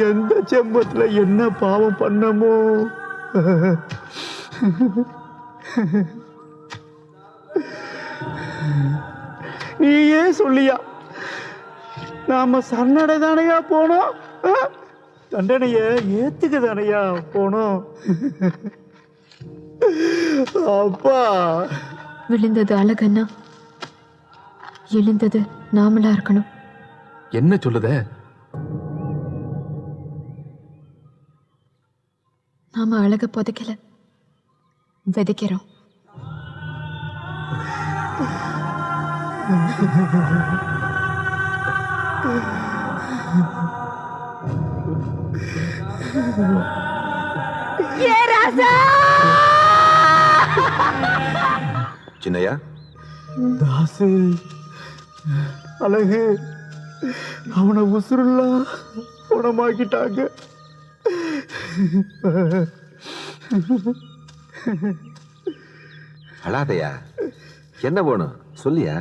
எந்த ஜென்மத்துல என்ன பாவம் பண்ணமோ. நீ ஏன் சொல்லியா? நாம சரணடை தானையா போனோம், தண்டனைய ஏத்துக்க தானையா போனோம். அப்பா, விழுந்தது அழகன்னா எழுந்தது நாமளா இருக்கணும். என்ன சொல்லுத? நாம அழக புதைக்கல, விதைக்கிறோம். சின்னையா, தாசு அழகு அவனை உசுருல்லா குணமாக்கிட்டாங்க. அழாதையா, என்ன வேணும் சொல்லியா,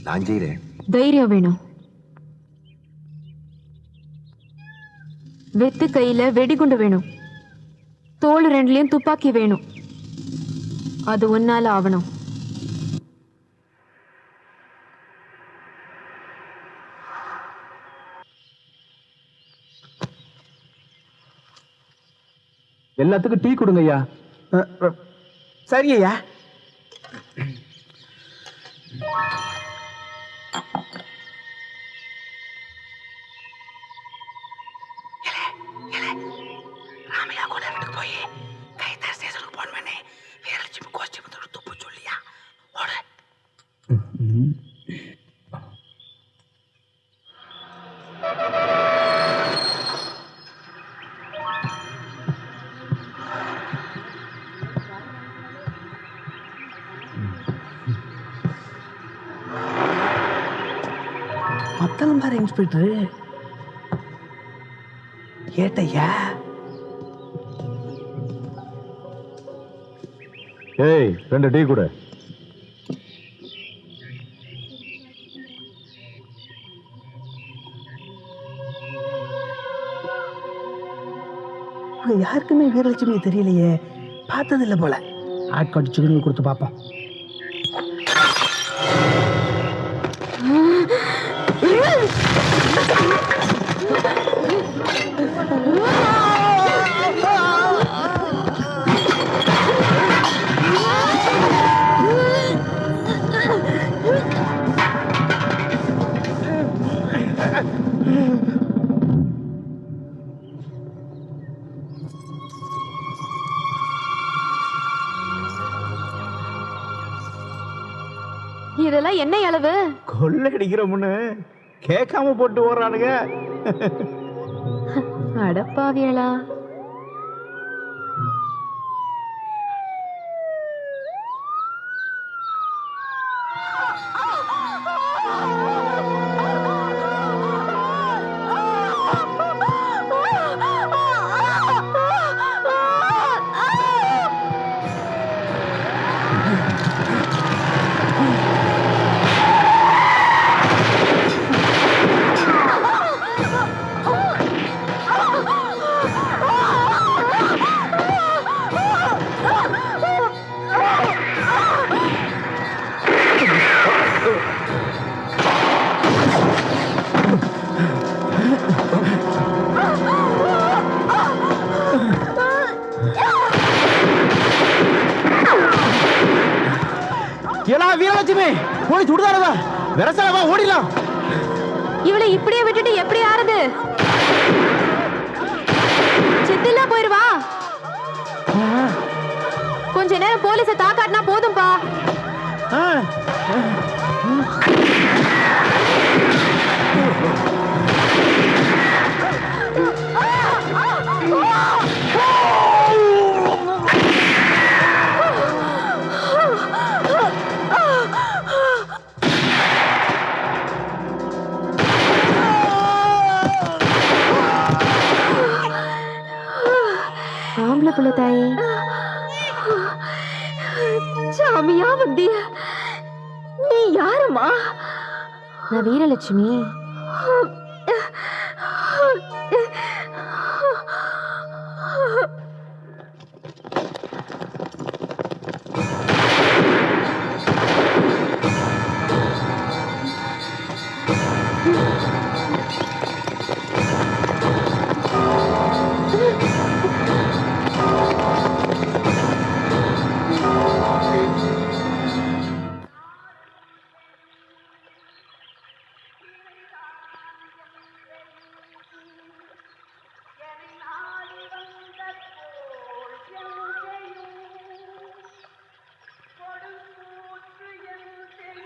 நான் செய்றேன். தைரியம் வேணும். வெத்து கையில வெடிகுண்டு வேணும். தோல் ரெண்டுலயும் துப்பாக்கி வேணும். அது ஒன்னால ஆவணும். எல்லாத்துக்கும் டீ கொடுங்க ஐயா. சரி ஐயா. ராமையா கூட வீட்டுக்கு போய் கைத்தார் ஸ்டேஷனுக்கு போன் பண்ணி வீரலட்சுமி கோஷ்டி வந்து துப்பு சொல்லியா ஓடு. மத்தளம் பாரு இன்ஸ்பெக்டர். ஏட்டையா, ஏய், 2 டீ கொடு. யாருக்குமே வீரலட்சுமி தெரியலையே, பார்த்ததில்லை போல. ஆட்காட்டு சிக்கன் கொடுத்து பார்ப்போம். இதெல்லாம் என்ன அளவு? கொள்ளடிக்கிறோம்னு கேட்காம போட்டு ஓடுறானுங்க. அடப்பாவியலா. வீரலட்சுமி போய் சுடுதாரதா விரசலவா ஓடிடலாம். இவளை இப்படியே விட்டுட்டு எப்படி ஆறுது? செத்தில போயிருவா. கொஞ்ச நேரம் போலீஸை தாக்காட்டினா போதும்பா. ஆம்பளை புள்ள தாயே, சாமியா வந்திய? நீ யாரம்மா? நான் வீரலட்சுமி.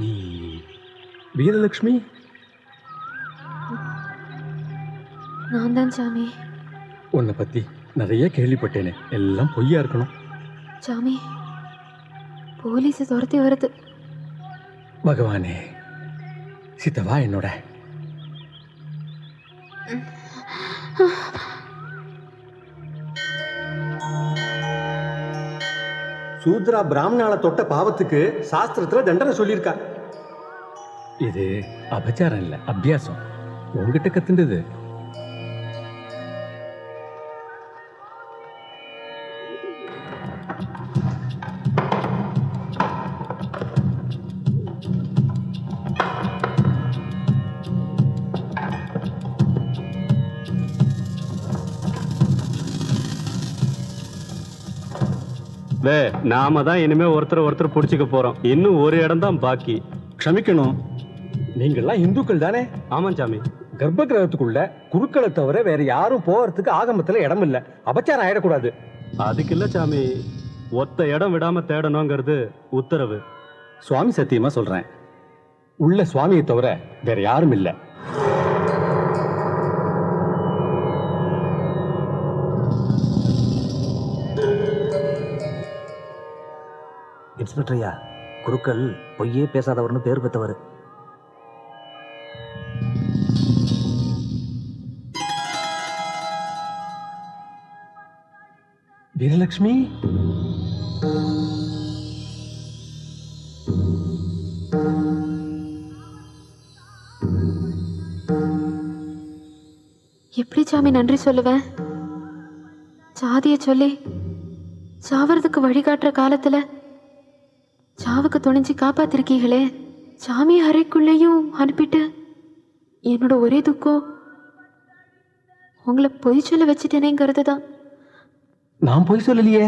நீ வீரலட்சுமி? நான் தான் சாமி. உன்னை பத்தி நிறைய கேள்விப்பட்டேனே, எல்லாம் பொய்யா இருக்கணும். சாமி, போலீஸ் துரத்தி வருது. பகவானே, சித்தவா என்னோட. சூத்ரா பிராமணால தொட்ட பாவத்துக்கு சாஸ்திரத்துல தண்டனை சொல்லியிருக்கா. இது அபச்சாரம் இல்ல, அபியாசம். உங்ககிட்ட கத்துண்டது. நாம தான் இனிமே ஒருத்தர் பிடிச்சிக்க போறோம். இன்னும் ஒரு இடம் தான் பாக்கி. க்ஷமிக்கணும், நீங்கள்லாம் இந்துக்கள் தானே? ஆமா சாமி. கர்ப்ப கிரகத்துக்குள்ள குருக்களை தவிர வேற யாரும் போறதுக்கு ஆகமத்துல இடம் இல்ல. அபச்சாரம் ஆயிடக்கூடாது. அதுக்கு இல்ல சாமி, ஒத்த இடம் விடாம தேடணுங்கிறது உத்தரவு. சுவாமி சத்தியமா சொல்றேன், உள்ள சுவாமியை தவிர வேற யாரும் இல்ல. இன்ஸ்பெக்டர் ஐயா, குருக்கள் பொய்யே பேசாதவர்னு பேர் பெற்றவர். வீரலட்சுமி, எப்படி சாமி நன்றி சொல்லுவேன்? சாதிய சொல்லி சாவறதுக்கு வழிகாட்டுற காலத்துல சாவுக்கு துணிஞ்சு காப்பாத்திருக்கீங்களே. சாமி அறைக்குள்ளேயும் அனுப்பிட்டு என்னோட ஒரே துக்கம் உங்களை பொய் சொல்ல வச்சுட்டேனேங்கிறது தான். நான் பொய் சொல்லலையே.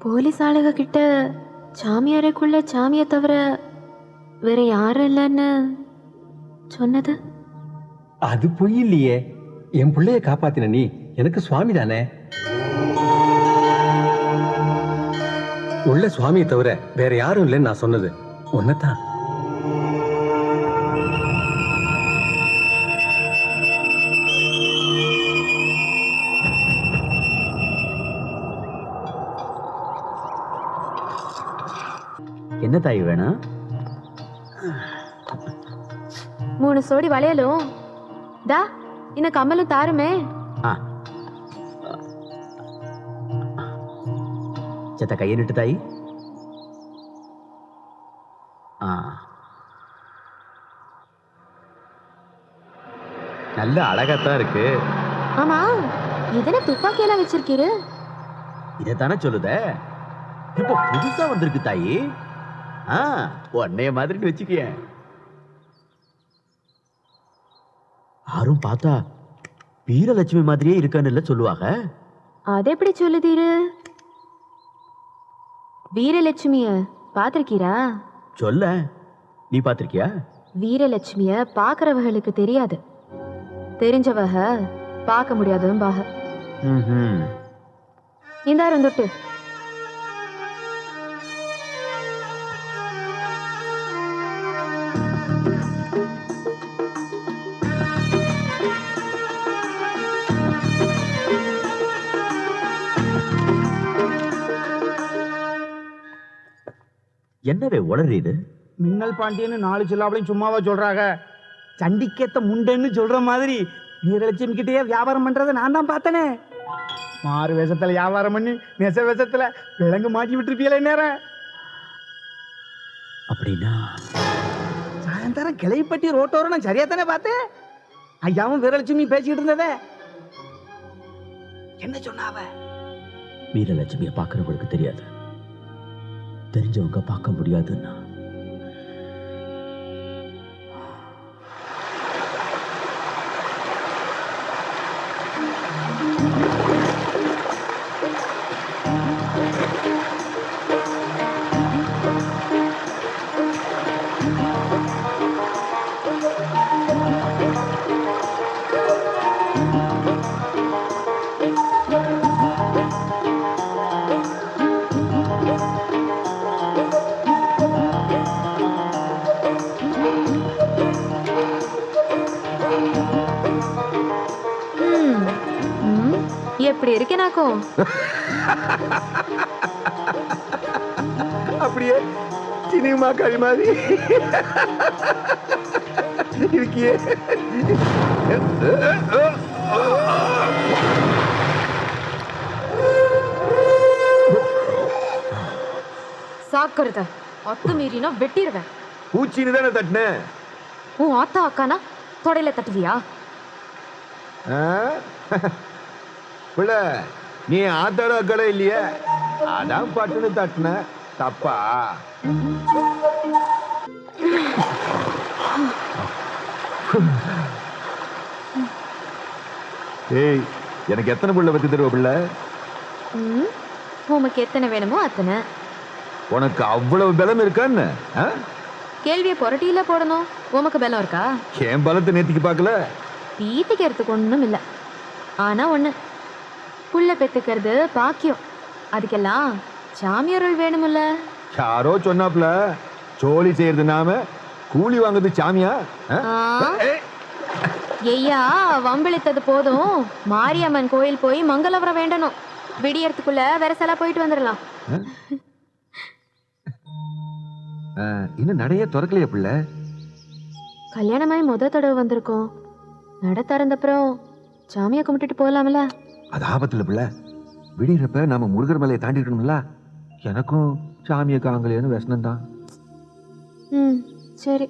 போலீஸ் ஆளுக கிட்ட சாமி அறைக்குள்ள சாமியை தவிர வேற யாரும் இல்லைன்னு சொன்னது அது பொய் இல்லையே. என் பிள்ளைய காப்பாத்தின நீ எனக்கு சுவாமி தானே. உள்ள சுவாமியை தவிர வேற யாரும் இல்லைன்னு நான் சொன்னது ஒன்னதான். என்ன தாய் வேணும்? 3 சோடி வளையலும் தா இன்னும் கம்மலும் தாருமே. செத்த கையை நிட்டு தாய். நல்ல அழகாத்தான் இருக்கு. ஆமா, இதன துப்பாக்கியெல்லாம் வச்சிருக்கீரு? இதைத்தானே சொல்லுத. இப்ப புதுசா வந்திருக்கு தாயி. உன்னைய மாதிரி வச்சுக்கிய. யாரும் பார்த்தா வீரலட்சுமி மாதிரியே இருக்கான்னு சொல்லுவாங்க. அது எப்படி சொல்லுதீரு? வீரலட்சுமிய பாத்திருக்கீரா? சொல்ல, நீ பாத்திருக்கியா? வீரலட்சுமிய பாக்குறவர்களுக்கு தெரியாது, தெரிஞ்சவக பார்க்க முடியாதும்பாக. இந்தாரும் தொட்டு. என்னவே உளறீது? மின்னல் பாண்டியன்னு 4 சொல்லாவளையும் சும்மாவா சொல்றாங்க? சண்டிக்கேத்த முண்டன்னு சொல்ற மாதிரி வீரலட்சுமி கிட்டே வியாபாரம் பண்றதை நான் தான் பார்த்தனே. மாறு வேஷத்துல வியாபாரம் பண்ணி நெச வேஷத்துல விலங்கு மாட்டி விட்டுருப்பீங்களே நேரம். அப்படின்னா சாயந்தரம் கிளைப்பட்டி ரோட்டோரம் நான் சரியா தானே பார்த்தேன். ஐயாவும் வீரலட்சுமி பேசிக்கிட்டு இருந்ததே என்ன சொன்னாவ? வீரலட்சுமியை பார்க்கறவங்களுக்கு தெரியாது, தெரிஞ்சவங்க பார்க்க முடியாதுன்னா. எப்படி இருக்கேனாக்கும்? அப்படியே சினிமா கழி மாதிரி இருக்கியே. சாக்கிறத அத்து மீறினா வெட்டிடுவேன். பூச்சின்னு தானே தட்டினேன். உன் ஆத்தா அக்கானா தொடையில தட்டுவியா? பிள்ளை, நீ ஆத்தாட அக்கடை இல்லையே, அதான் பட்டுன்னு தட்டின. தப்பா? ஏய், எனக்கு எத்தனை பிள்ளை பத்தி தருவ பிள்ளை? உமக்கு எத்தனை வேணுமோ அத்தனை. உனக்கு அவ்வளவு பலம் இருக்கான்னு? கேள்வியை புரட்டியில போடணும். உமக்கு பலம் இருக்கா? என் பலத்தை நேத்திக்கு பார்க்கல. பீத்திக்கிறதுக்கு ஒண்ணும் இல்ல. ஆனா ஒண்ணு, புள்ள பெத்துக்கிறது பாக்கியம். அதுக்கெல்லாம் சாமியாருள் வேணுமில்ல? யாரோ சொன்னாப்ல, சோழி செய்யறது நாம, கூலி வாங்குறது சாமியா? ஐயா, வம்பிழித்தது போதும். மாரியம்மன் கோயில் போய் மங்களவரம் வேண்டணும். விடியறதுக்குள்ள வெரசலா போயிட்டு வந்துடலாம். இன்னும் நடைய திறக்கலையா பிள்ளை? கல்யாணமாய் முத தடவை வந்திருக்கோம். நட திறந்தப்புறம் சாமியை கும்பிட்டுட்டு போகலாம்ல? அது ஆபத்துல பிள்ளை. விடியறப்ப நாம முருகர் மலையை தாண்டி இருக்கணும்ல. எனக்கும் சாமியை காங்கலையான்னு விஷனம் தான். சரி.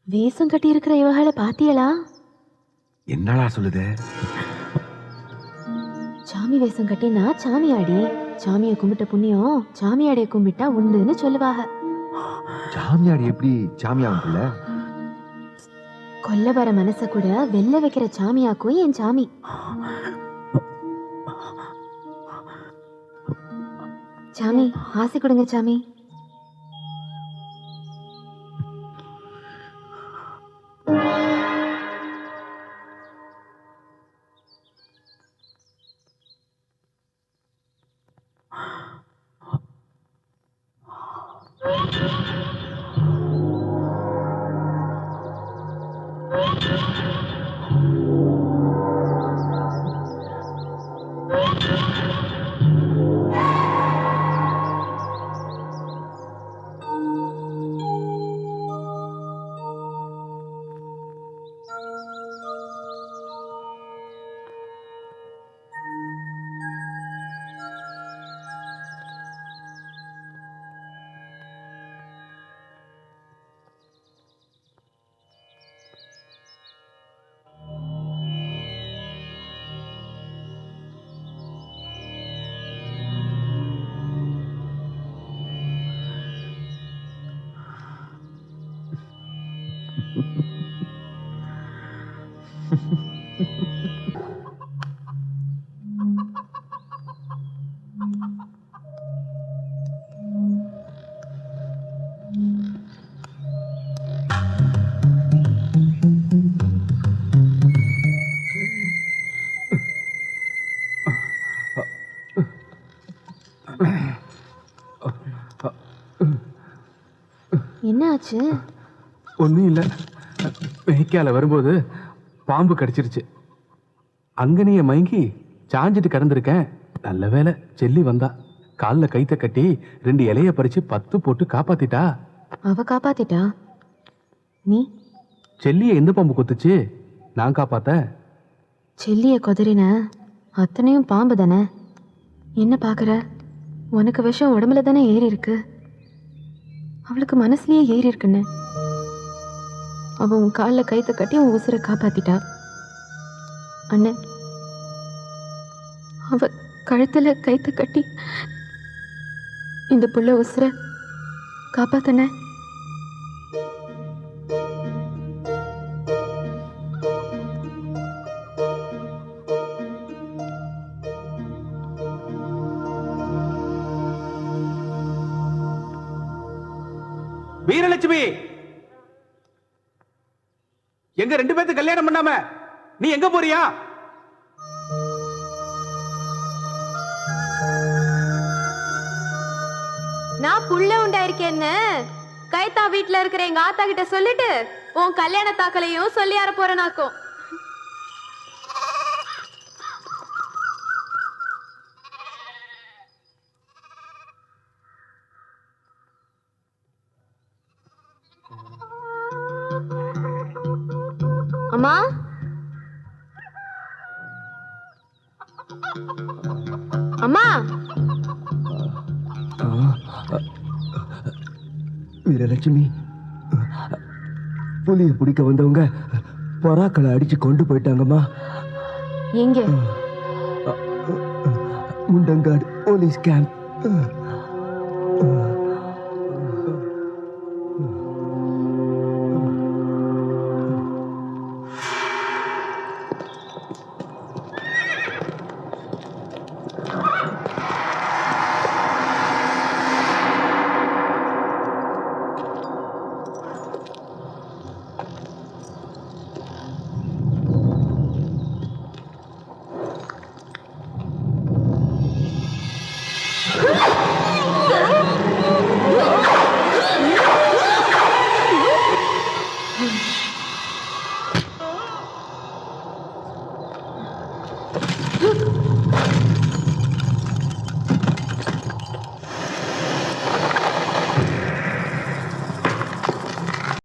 வேஷம் கட்டி இருக்கிற இவகளை பாத்தியலா? என்னடா சொல்லுது? சாமி வேஷம் கட்டினா சாமியாடி. சாமியை கும்பிட்ட புண்ணியம் சாமியாடியை கும்பிட்டா உண்டுன்னு சொல்லுவாங்க. சாமியாடி எப்படி சாமியாகும் பிள்ளை? கொல்ல வர மனச கூட வெல்ல வைக்கிற சாமியாக்கும் என் சாமி. சாமி, ஆசை கொடுங்க சாமி. என்ன ஆச்சு? ஒன்றும் இல்லை. வெஹிக்கால வரும்போது பாம்பு கடிச்சிருச்சு. அங்கனைய மயங்கி சாஞ்சிட்டு கிடந்திருக்கேன். நல்ல வேலை செல்லி வந்தா. காலில் கைத்த கட்டி 2 இலைய பறிச்சு 10 போட்டு காப்பாத்திட்டா. அவ காப்பாத்திட்டா? நீ? செல்லிய எந்த பாம்பு கொத்துச்சு? நான் காப்பாத்த. செல்லிய கொதறின அத்தனையும் பாம்பு தானே. என்ன பாக்குற? உனக்கு விஷம் உடம்புல தானே ஏறி இருக்கு. அவளுக்கு மனசுலயே ஏறி இருக்குன்னு. அவ உன் காலில் கைத்த கட்டி உன் உசுரை காப்பாத்திட்டா. அண்ணன், அவ கழுத்துல கைத்த கட்டி இந்த புள்ள உசுரை காப்பாத்தன. வீரலட்சுமி, எங்க 2 பேர்த்து கல்யாணம் பண்ணாம நீ எங்க போறியா? நான் புள்ள உண்டாயிருக்கேன்னு கைத்தா வீட்டுல இருக்கிற எங்க ஆத்தா கிட்ட சொல்லிட்டு உன் கல்யாண தாக்கலையும் சொல்லி அற போறேனாக்கும். அம்மா, அம்மா, வீரலட்சுமி, புலிய பிடிக்க வந்தவங்க பராக்களை அடிச்சு கொண்டு போயிட்டாங்கம்மா. எங்க? முண்டங்காடு போலீஸ் கேம்ப்.